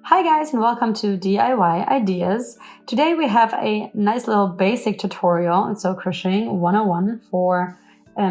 Hi guys and welcome to DIY Ideas. Today we have a nice little basic tutorial, so crocheting 101 for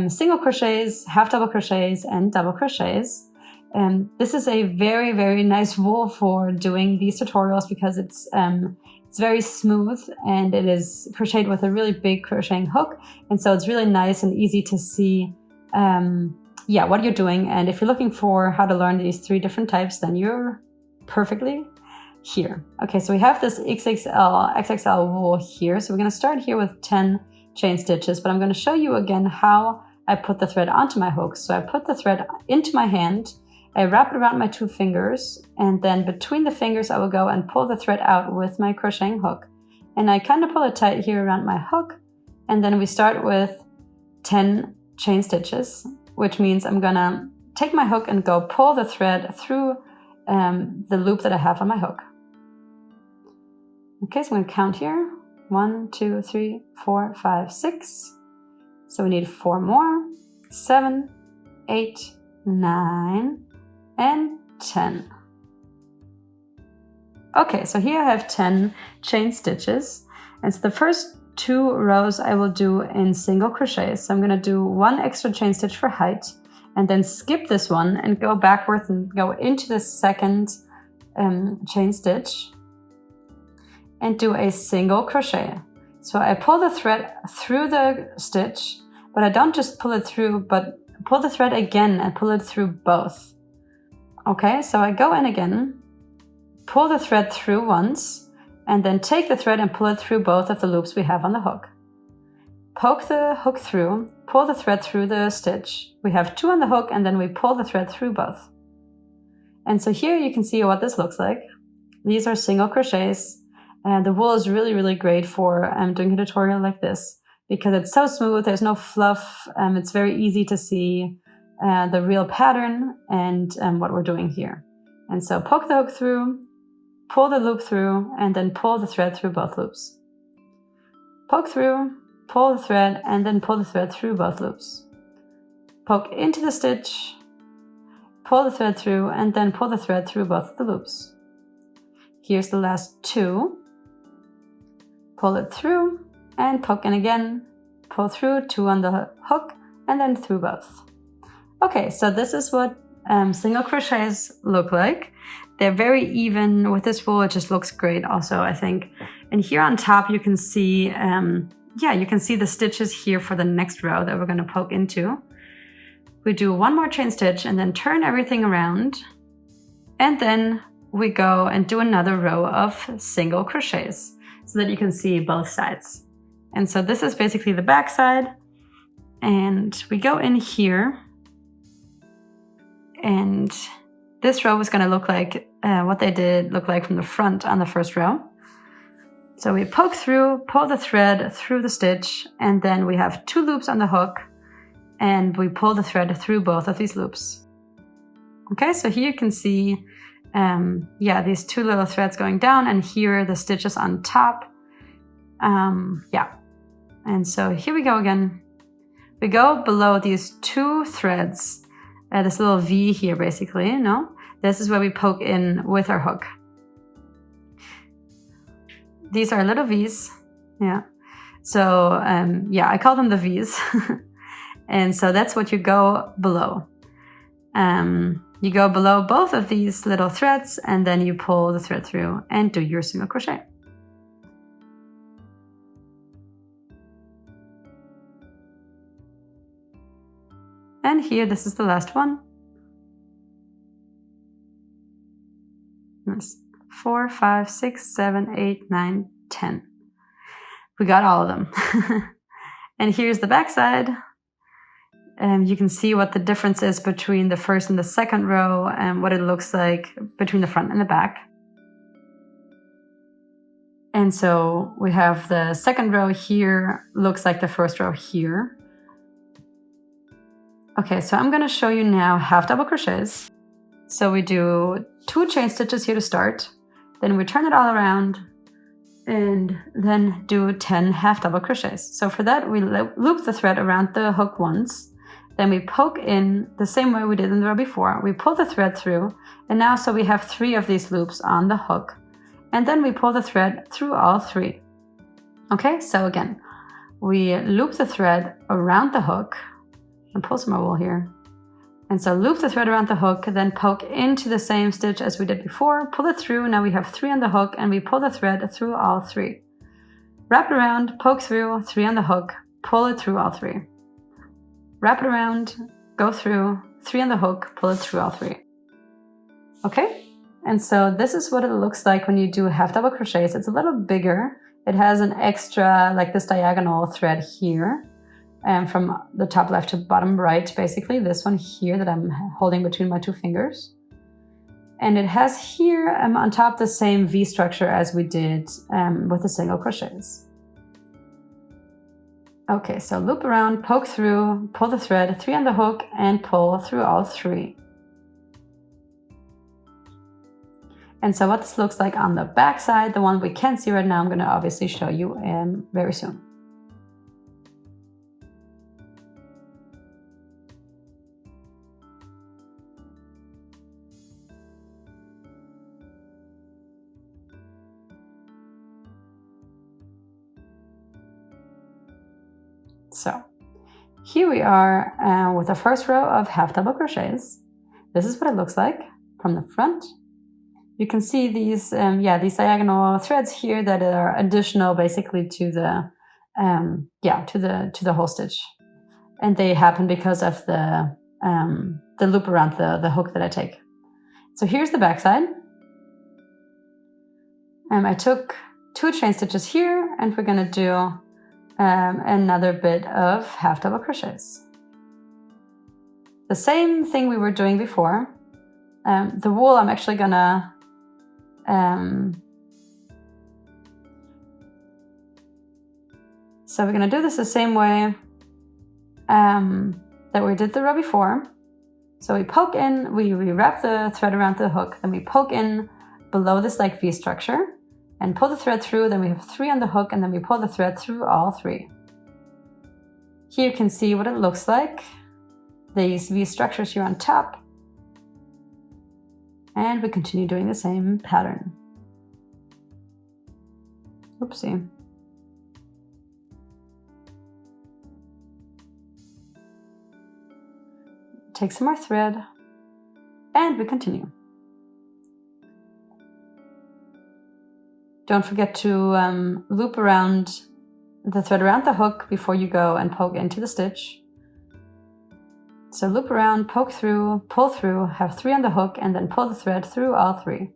single crochets, half double crochets and double crochets. This is a very nice wool for doing these tutorials because it's very smooth and it is crocheted with a really big crocheting hook, and so it's really nice and easy to see what you're doing. And if you're looking for how to learn these 3 different types, then you're perfectly here. Okay, so we have this XXL wool here. So we're going to start here with 10 chain stitches, but I'm going to show you again how I put the thread onto my hook. So I put the thread into my hand, I wrap it around my 2 fingers, and then between the fingers I will go and pull the thread out with my crocheting hook. And I kind of pull it tight here around my hook, and then we start with 10 chain stitches, which means I'm gonna take my hook and go pull the thread through the loop that I have on my hook. Okay, so I'm going to count here. 1, 2, 3, 4, 5, 6. So we need 4 more. 7, 8, 9, and 10. Okay, so here I have 10 chain stitches. And so the first 2 rows I will do in single crochets. So I'm going to do 1 extra chain stitch for height, and then skip this one and go backwards and go into the second chain stitch and do a single crochet. So I pull the thread through the stitch, but I don't just pull it through, but pull the thread again and pull it through both. Okay, so I go in again, pull the thread through once, and then take the thread and pull it through both of the loops we have on the hook. Poke the hook through, pull the thread through the stitch. We have 2 on the hook, and then we pull the thread through both. And so here you can see what this looks like. These are single crochets, and the wool is really great for doing a tutorial like this because it's so smooth, there's no fluff, it's very easy to see the real pattern and what we're doing here. And so poke the hook through, pull the loop through, and then pull the thread through both loops. Poke through, pull the thread, and then pull the thread through both loops. Poke into the stitch, pull the thread through, and then pull the thread through both of the loops. Here's the last 2. Pull it through, and poke in again, pull through, 2 on the hook, and then through both. Okay, so this is what single crochets look like. They're very even with this wool. It just looks great also, I think. And here on top you can see you can see the stitches here for the next row that we're going to poke into. We do 1 more chain stitch and then turn everything around, and then we go and do another row of single crochets so that you can see both sides. And so this is basically the back side, and we go in here, and this row is going to look like what they did look like from the front on the first row. So we poke through, pull the thread through the stitch, and then we have 2 loops on the hook, and we pull the thread through both of these loops. Okay, so here you can see these 2 little threads going down, and here the stitches on top. And so here we go again. We go below these 2 threads, this little V here basically, This is where we poke in with our hook. These are little V's, So, I call them the V's. And so that's what you go below. You go below both of these little threads, and then you pull the thread through and do your single crochet. And here, this is the last one. That's 4, 5, 6, 7, 8, 9, 10. We got all of them. And here's the back side. You can see what the difference is between the first and the second row and what it looks like between the front and the back. And so we have the second row here, looks like the first row here. Okay, so I'm going to show you now half double crochets. So we do 2 chain stitches here to start, then we turn it all around, and then do 10 half double crochets. So for that we loop the thread around the hook once, then we poke in the same way we did in the row before. We pull the thread through, and now so we have 3 of these loops on the hook. And then we pull the thread through all 3. Okay, so again, we loop the thread around the hook, and pull some more wool here. And so loop the thread around the hook, then poke into the same stitch as we did before, pull it through, now we have 3 on the hook, and we pull the thread through all 3. Wrap it around, poke through, 3 on the hook, pull it through all 3. Wrap it around, go through, 3 on the hook, pull it through all 3. Okay, and so this is what it looks like when you do half double crochets. It's a little bigger. It has an extra, like this diagonal thread here, from the top left to bottom right, basically, this one here that I'm holding between my 2 fingers. And it has here on top the same V structure as we did with the single crochets. Okay, so loop around, poke through, pull the thread, 3 on the hook, and pull through all 3. And so what this looks like on the back side, the one we can't see right now, I'm going to obviously show you very soon. So here we are with the first row of half double crochets. This is what it looks like from the front. You can see these diagonal threads here that are additional basically to the to the whole stitch, and they happen because of the loop around the hook that I take. So here's the back side. I took 2 chain stitches here, and we're gonna do another bit of half double crochets. The same thing we were doing before. The wool I'm actually gonna so we're gonna do this the same way that we did the row before. So we poke in, we wrap the thread around the hook, then we poke in below this like V structure and pull the thread through, then we have 3 on the hook, and then we pull the thread through all 3. Here you can see what it looks like, these V structures here on top. And we continue doing the same pattern. Oopsie. Take some more thread, and we continue. Don't forget to loop around the thread around the hook before you go and poke into the stitch. So loop around, poke through, pull through, have 3 on the hook, and then pull the thread through all 3.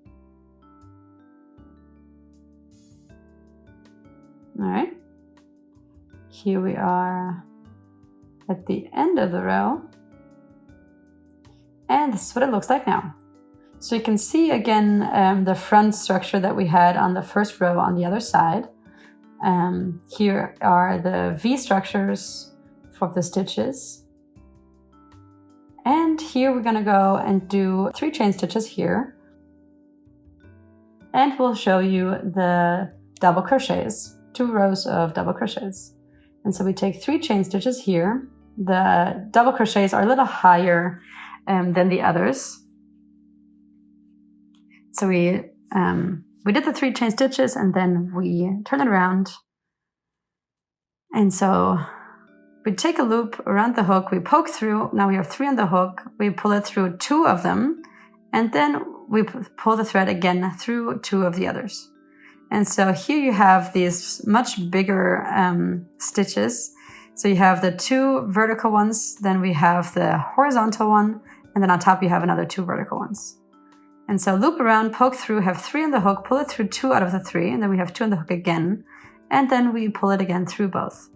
All right. Here we are at the end of the row. And this is what it looks like now. So you can see again the front structure that we had on the first row on the other side. Here are the V structures for the stitches. And here we're gonna go and do 3 chain stitches here. And we'll show you the double crochets, 2 rows of double crochets. And so we take 3 chain stitches here. The double crochets are a little higher than the others. So we did the 3 chain stitches, and then we turn it around. And so we take a loop around the hook, we poke through, now we have 3 on the hook, we pull it through 2 of them, and then we pull the thread again through 2 of the others. And so here you have these much bigger stitches. So you have the 2 vertical ones, then we have the horizontal one, and then on top you have another 2 vertical ones. And so loop around, poke through, have 3 on the hook, pull it through 2 out of the 3, and then we have 2 on the hook again, and then we pull it again through both.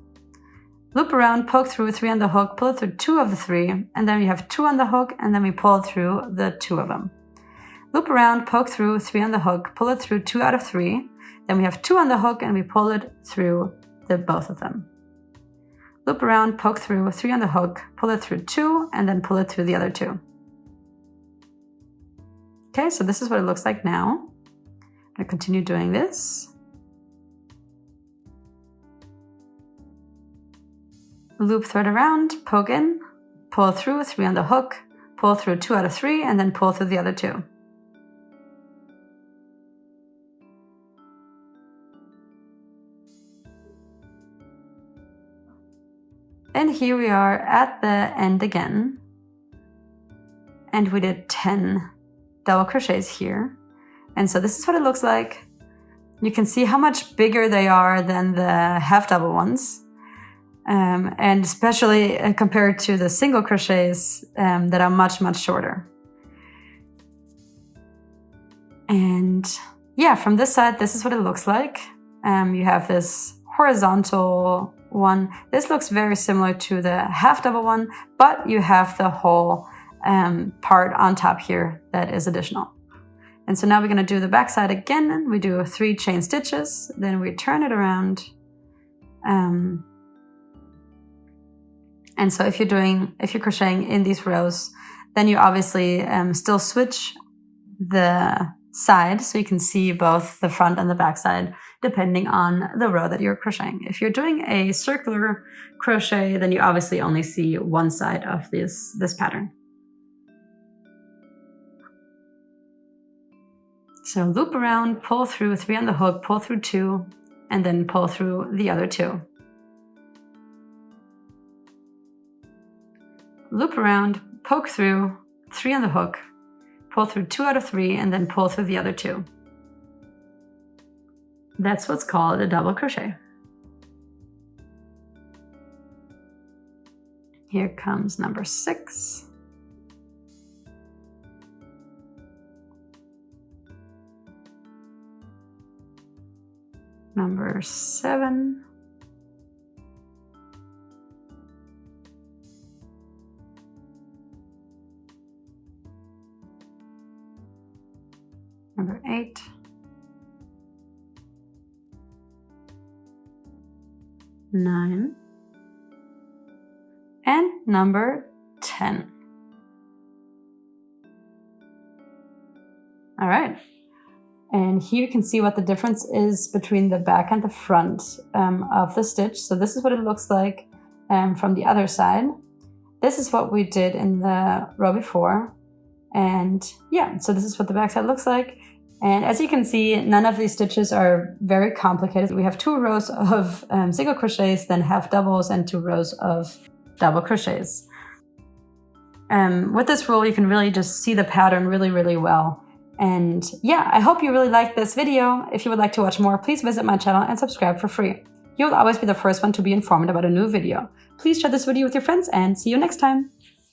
Loop around, poke through, 3 on the hook, pull it through 2 of the 3, and then we have 2 on the hook, and then we pull through the 2 of them. Loop around, poke through, 3 on the hook, pull it through 2 out of 3, then we have 2 on the hook, and we pull it through both of them. Loop around, poke through, 3 on the hook, pull it through 2, and then pull it through the other 2. Okay, so this is what it looks like now. I'm going to continue doing this. Loop thread around, poke in, pull through 3 on the hook, pull through 2 out of 3, and then pull through the other 2. And here we are at the end again. And we did 10 double crochets here. And so this is what it looks like. You can see how much bigger they are than the half double ones. And especially compared to the single crochets that are much, much shorter. And yeah, from this side, this is what it looks like. You have this horizontal one. This looks very similar to the half double one, but you have the whole part on top here that is additional. And so now we're going to do the back side again. We do 3 chain stitches, then we turn it around. And so if you're crocheting in these rows, then you obviously still switch the side so you can see both the front and the back side depending on the row that you're crocheting. If you're doing a circular crochet, then you obviously only see one side of this pattern. So loop around, pull through 3 on the hook, pull through 2, and then pull through the other 2. Loop around, poke through 3 on the hook, pull through 2 out of 3, and then pull through the other 2. That's what's called a double crochet. Here comes number 6. Number 7. Number 8. Nine. And number 10. All right. And here you can see what the difference is between the back and the front of the stitch. So this is what it looks like from the other side. This is what we did in the row before. And yeah, so this is what the back side looks like. And as you can see, none of these stitches are very complicated. We have 2 rows of single crochets, then half doubles, and 2 rows of double crochets. With this rule, you can really just see the pattern really, really well. And yeah, I hope you really liked this video. If you would like to watch more, please visit my channel and subscribe for free. You'll always be the first one to be informed about a new video. Please share this video with your friends and see you next time.